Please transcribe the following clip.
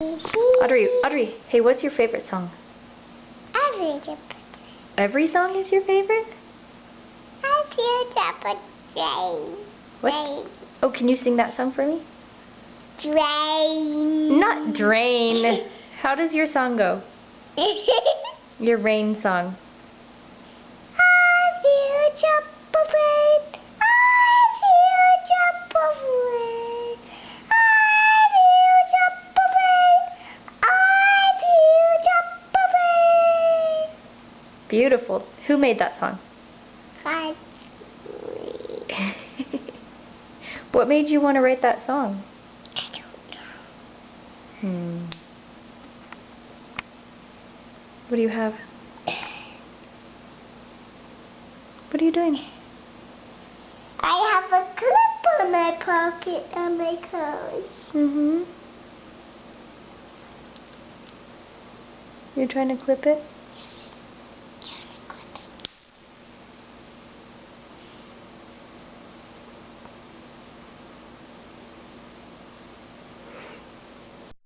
Audrey, hey, what's your favorite song? Every song is your favorite? What? Oh, can you sing that song for me? Drain. Not drain. How does your song go? Your rain song. I feel jump away. I feel jump away. I feel jump away. I feel jump away. Beautiful. Who made that song? I What made you want to write that song? don't know. What do you have? What are you doing? I have a clip on my pocket on my clothes. You're trying to clip it?